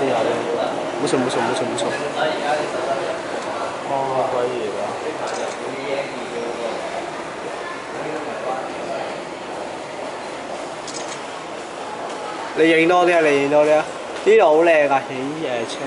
先有啲。冇錯冇錯冇錯冇錯。哦，鬼嘢啊！你影多啲啊！你影多啲啊！呢度好靚啊！影車。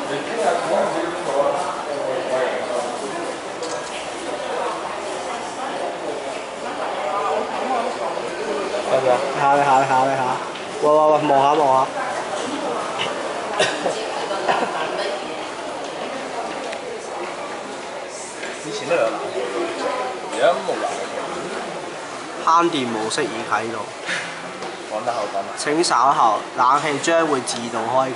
你下，喂，望下。以前都有冷氣，而家冇冷氣。慳電模式已啟動。講得好講。請稍後，冷氣將會自動開啟。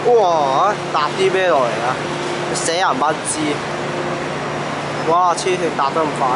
哇！搭啲咩落嚟啊？死人不知。哇！黐線搭得咁快。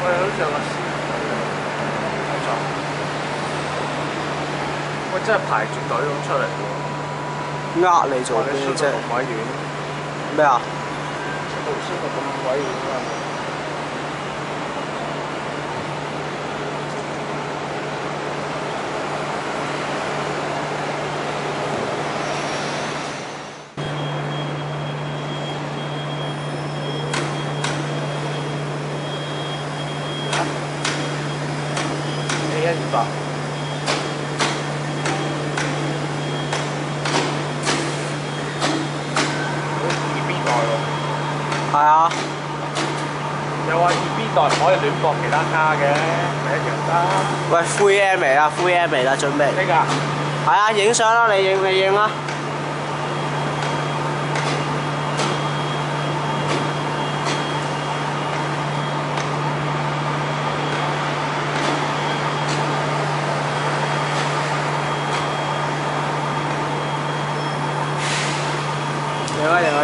喂，好似有個喂，真係排住隊咁出嚟喎！呃你做咩啫？咁鬼遠咩啊？出到先係咁鬼遠啊！200。2B 袋喎。係啊。又話2B 袋唔可以亂駁其他卡嘅，咪一樣得。喂，Full M 嚟啦，Full M 嚟啦，準備。呢㗎。係啊，影相啦，你影啦。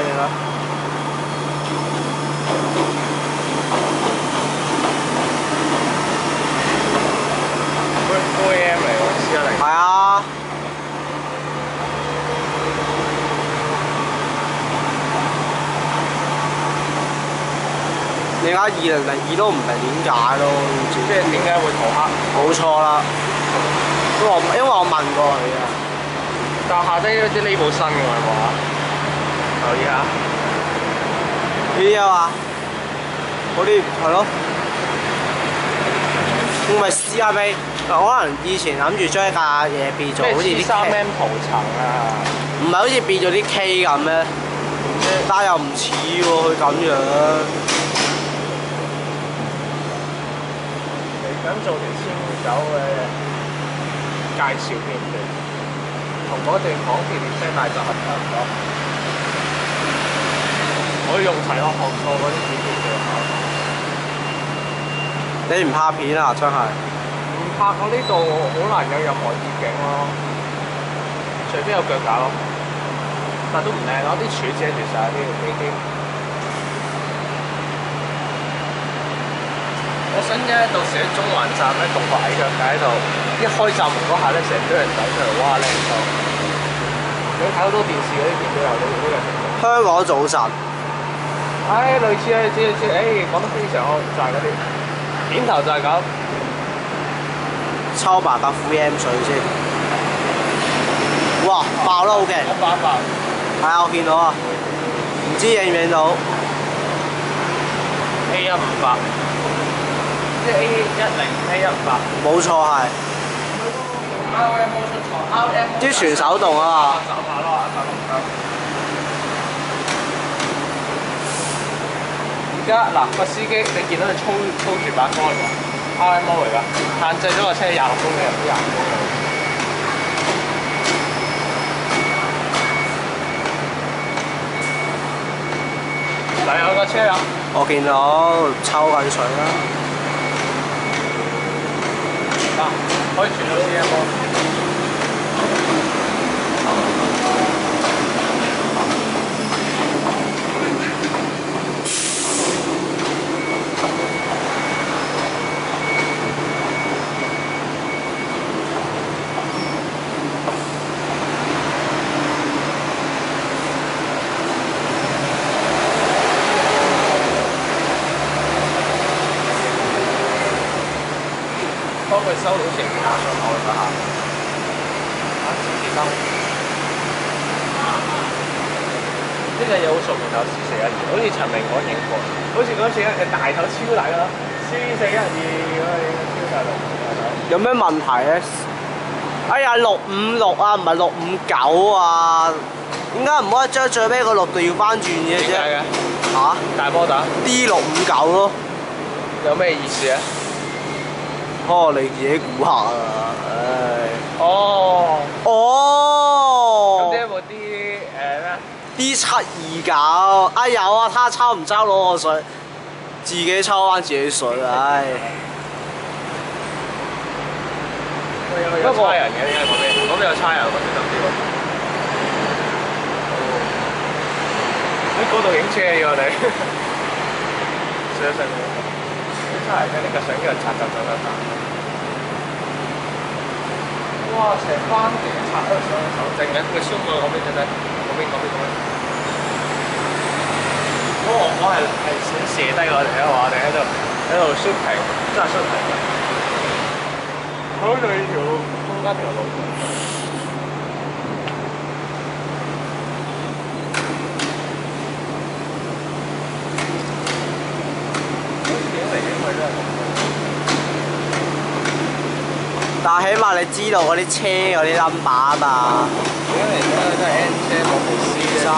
影啦！Full M 嚟喎，410。係啊。你而家2002都唔明點解咯，即係點解會塗黑？冇錯啦。因為我問過佢啊。但下低嗰啲呢部新嘅係嘛？留意下，呢啲啊嘛，嗰啲係咯，我咪試下咪，可能以前諗住將一架嘢變做好似啲 3M 塗層啊，唔係好似變咗啲 K 咁咩？但又唔似喎，佢咁樣。嚟緊做條1009嘅介紹片段，同嗰段港鐵列車大集合差唔多。可以用齊我學過嗰啲剪接技巧。你唔拍片啊？真係唔拍我呢度好難有任何意境咯，除非有腳架咯，但都唔靚咯，啲柱遮住晒啲飛機。我想咧到時喺中環站咧棟個矮腳架喺度，一開站門嗰下咧，成堆人走出嚟，哇靚到！你睇好多電視嗰啲片都有呢個情況。香港早晨，唉，類似啊，類似，講得非常好，就係嗰啲點頭就係咁。抽埋架副 M 水先。哇！爆啦，好勁！爆！係啊，我見到啊，唔知影唔影到 A158，即係 A10、A158。冇錯係。啲全手動啊嘛。而家嗱個司機，你見到佢操住把杆喎 ，RMO 嚟㗎，限制咗個車26公里，唔知25公里。嗱有個車友，我見到抽緊水啦。可以傳到 CMO。當佢收到成架上岸嗰下，呢個嘢好熟面頭 C412，好似陳明我影過，好似嗰次大頭超大㗎啦 ，C412 嗰個超大陸。有咩問題咧？哎呀，656啊，唔係659啊！點解唔可以將最尾個6度要翻轉嘅啫？點解嘅？嚇？大波打 D659咯。有咩意思啊？哦，你自己估下啊！唉。哦。哦。咁即係冇啲咩 D729，啊有啊，他抽唔抽攞我水，自己抽翻自己水，唉。有差人嘅，點解嗰邊？嗰邊有差人，嗰邊特別喎。喺嗰度影車嘅我哋。上上啲差人嘅呢個相機又擦。哇！成班警察喺度上手證緊，佢衝過嗰邊啫啫，嗰邊。我係想射低我哋啊！我哋喺度 shooting， 真係 shooting。好對條中間條路。好似影嚟影去都係咁。但係起碼你知道嗰啲車嗰啲 number 啊嘛。影嚟影去都係 N 車冇部 C 37。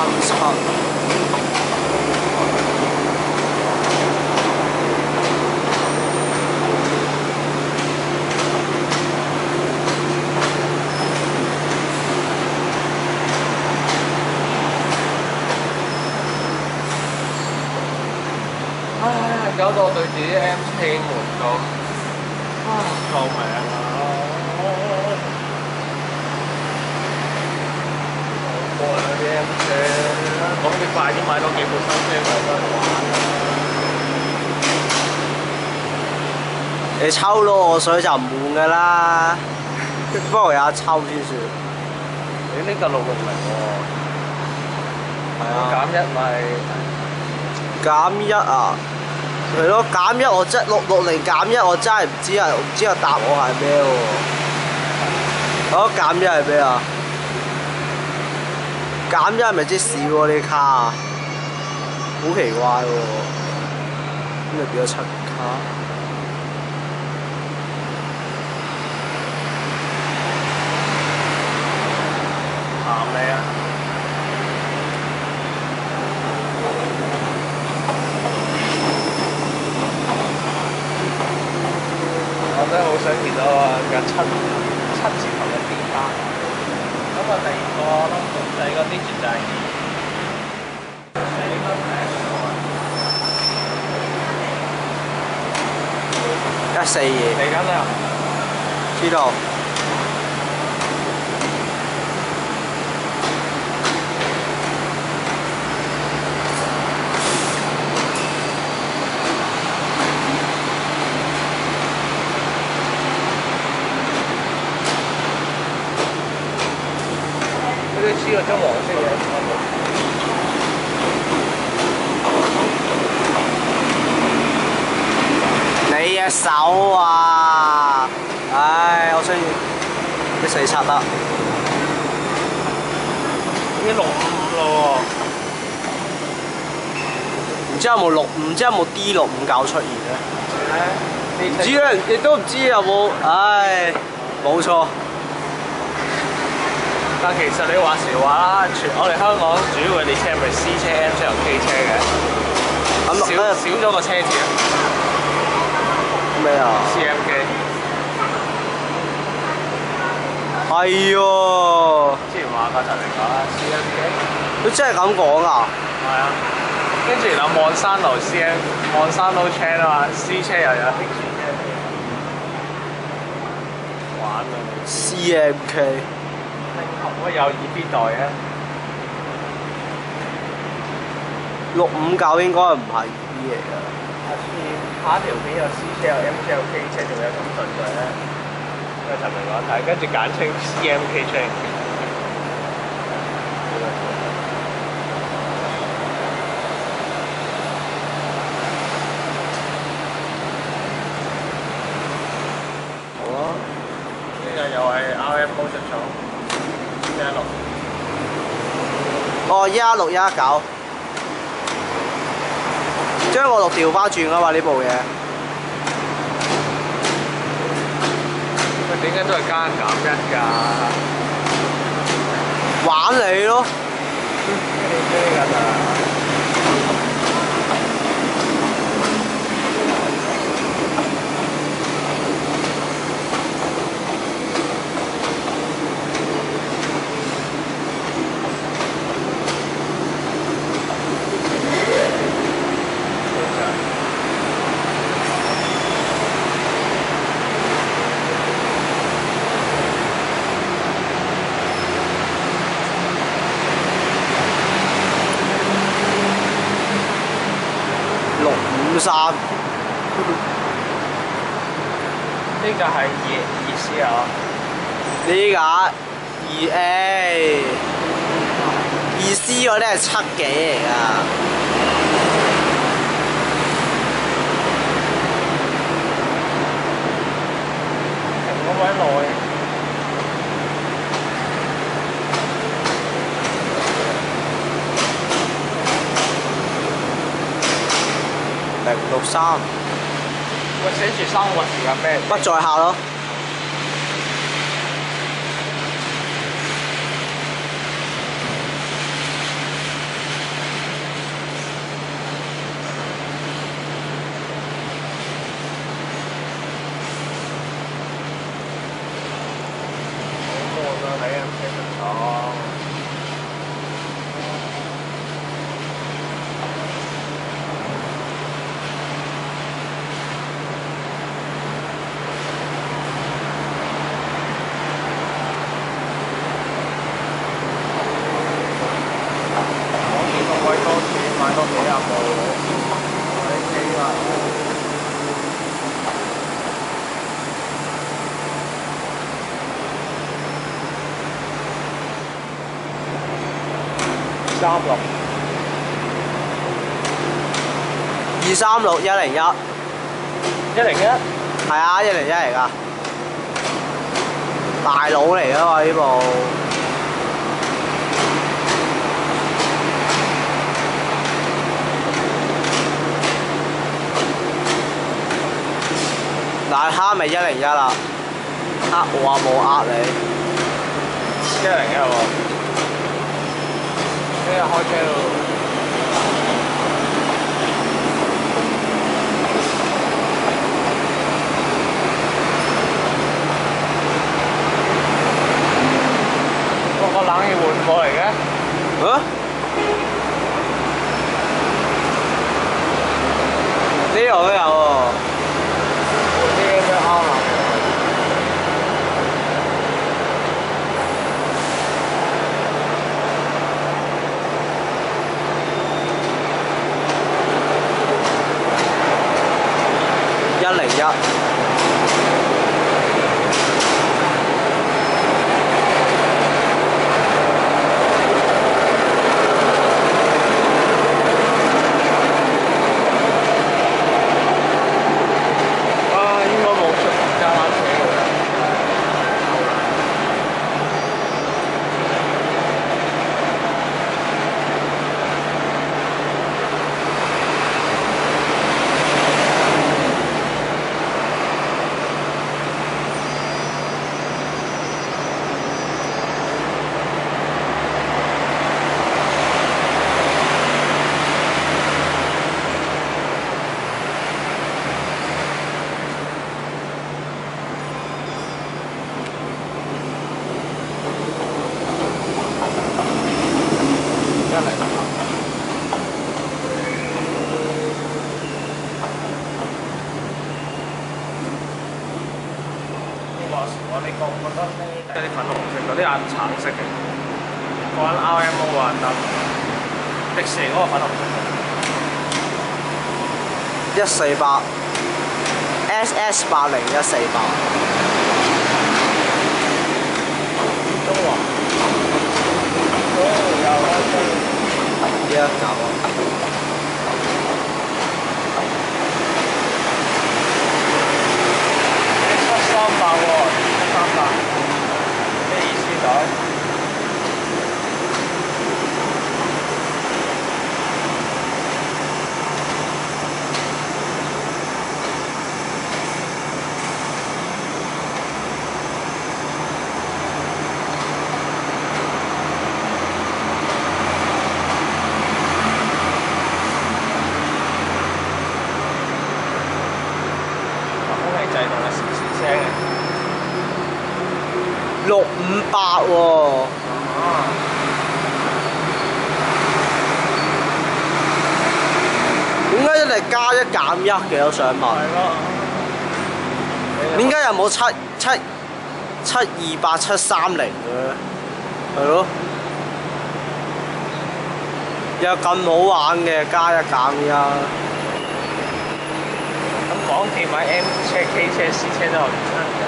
唉，搞到我對自己 M 氣悶到，救命啊！好過啦啲 M 車，講你快啲買多幾部新車咪得嚟玩。你抽到我水就唔悶㗎啦，不過有一抽先算。你呢個660喎，係啊，減1咪。減1啊，係咯，減1我真660減1我真係唔知個答案係咩喎？我減1係咩啊？減1係咪即少喎呢卡啊？好奇怪喎，咁咪變咗7卡？鹹你啊！我真係好想見到啊架七字頭嘅電單，咁啊第二個 digit 就係4蚊。142嚟緊啦。知道。佢哋黐咗張黃色嘢。你隻手啊！唉，我需要147啦。已經65咯唔知有冇D65教出現咧？唔知咧，亦都唔知有冇。唉，冇錯。但其實你話時話啦，我哋香港主要嘅列車咪 C 車、M 車同 K 車嘅，少咗個車字啊。咩啊 ？CMK 係喎，之前話架就嚟講啦 ，CMK 佢真係咁講啊？係啊，跟住然後望山路 望山路車啊嘛，C 車又有 H 車，玩啊 CMK 可唔可以有耳邊袋嘅？659應該唔係 E 嚟㗎。下一條片有 C 車、有 M 車、有 K 車，仲有咁順序咧。因為尋日我睇，跟住簡稱 CMK train。好啊，呢個又係 RM motion 廠，116。哦，116、119。將個6調翻轉啊嘛！呢部嘢，佢點解都係加減1㗎？玩你咯！你追緊啊！653，呢個係2C啊！呢架2A，2C 嗰啲係7幾嚟㗎。停嗰位耐。063，喂，寫住3個時間咩？不在下咯。好多啦，喺 M 車廠。買多幾廿部，你幾啊236-101，101係啊，101嚟㗎，大佬嚟㗎嘛呢部。但係蝦咪101啦，我話冇呃你。101喎，呢日開車咯。個冷氣換過嚟嘅。啊？呢度都有喎。101。有啲粉紅色，有啲係橙色嘅。嗰間 RMO 啊，得迪士尼嗰個粉紅色。148 SS80 148。中華。哦，有啊。700喎，700，咩意思講？空氣制動嘅時時聲嘅。658喎。點解一嚟加1減1嘅？我想問。係咯。點解又冇728 730嘅？係咯。有咁好玩嘅加1減1。咁港鐵買 M 車、K 車、C 車都有原因嘅。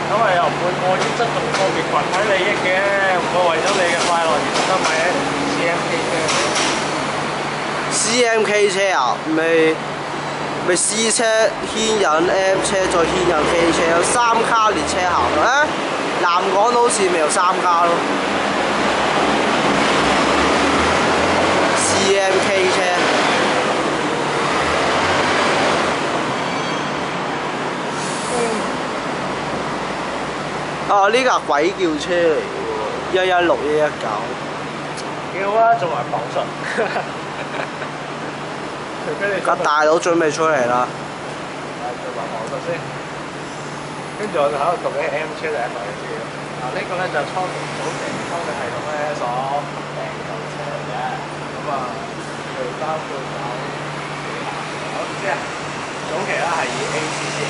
咁啊又唔會過於側重個別群體利益嘅，唔會為咗你嘅快樂而特登買 CMK 車。CMK 車啊，咪 C 車牽引 M 車，再牽引 K 車，有3卡列車行嘅。南港好似未有3卡咯。CMK 車。啊！呢架鬼叫車嚟嘅喎，116 119。幾好啊，做埋仿術。除非你架大佬準備出嚟啦。做埋仿術先，跟住我就喺度讀緊 M 車第一台嘅資料。嗱呢個咧就倉早期倉嘅系統咧所訂購車嚟嘅，咁啊佢包括有好即係早期咧係以 ACCA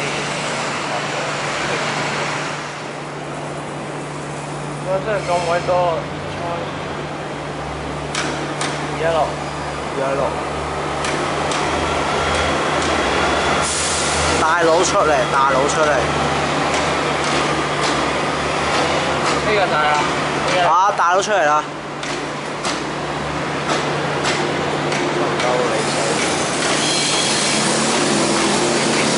哇！真係咁鬼多216，大佬出嚟，大佬出嚟。呢個就係啦。啊！大佬出嚟啦。夠理想。啲聲。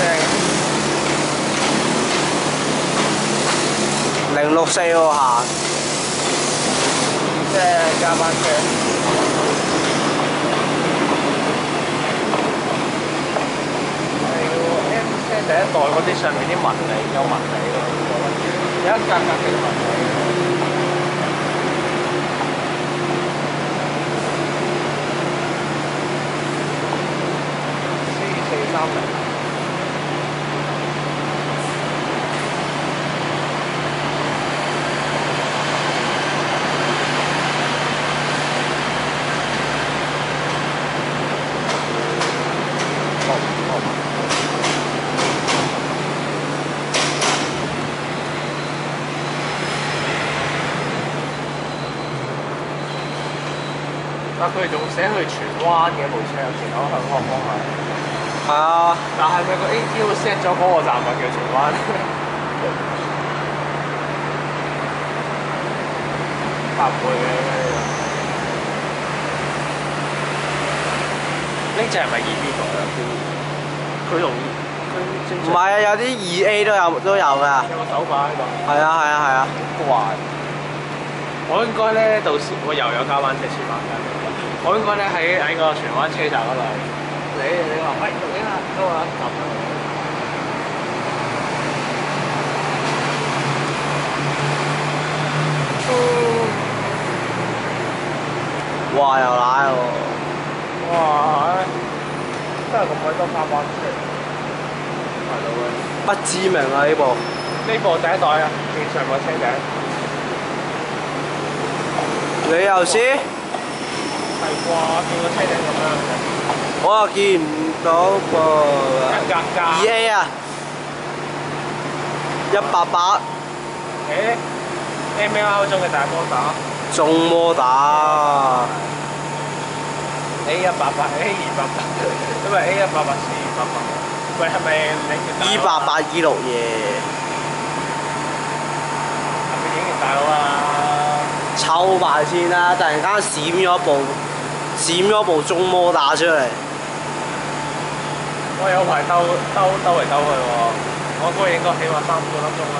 064喎行。即係加班車。第一代嗰啲上面啲紋理有紋理喎，有一格格嘅紋理。C430。佢哋仲寫去荃灣嘅部車，前口向方向。係啊，但係佢個 ATO set 咗嗰個站咪叫荃灣？8倍嘅呢隻係咪 EV 台啊？佢同唔係啊，有啲2A 都有㗎。有個手把喺度。係啊係啊係啊。怪！我應該咧到時我又有加班車前班嘅，我應該咧喺個荃灣車站嗰度。你話喂錄影啦，都話撳。哇！又奶喎！哇！真係咁鬼多加班車，係咯喎！不知名啊呢部。呢部第一代啊，見上個車頂。你又知？係啩？見個車頂咁樣嘅。我又見唔到噃。一格價。2A 啊！188。MLR 中嘅大摩打。中摩打。A188、A288，因為 A188是288。喂，係咪你288 E6嘢？係咪影完大佬啊？抽埋先啦！突然間閃咗部中摩打出嚟。我有排兜嚟兜去喎，我嗰個應該起碼3個粒鐘啦。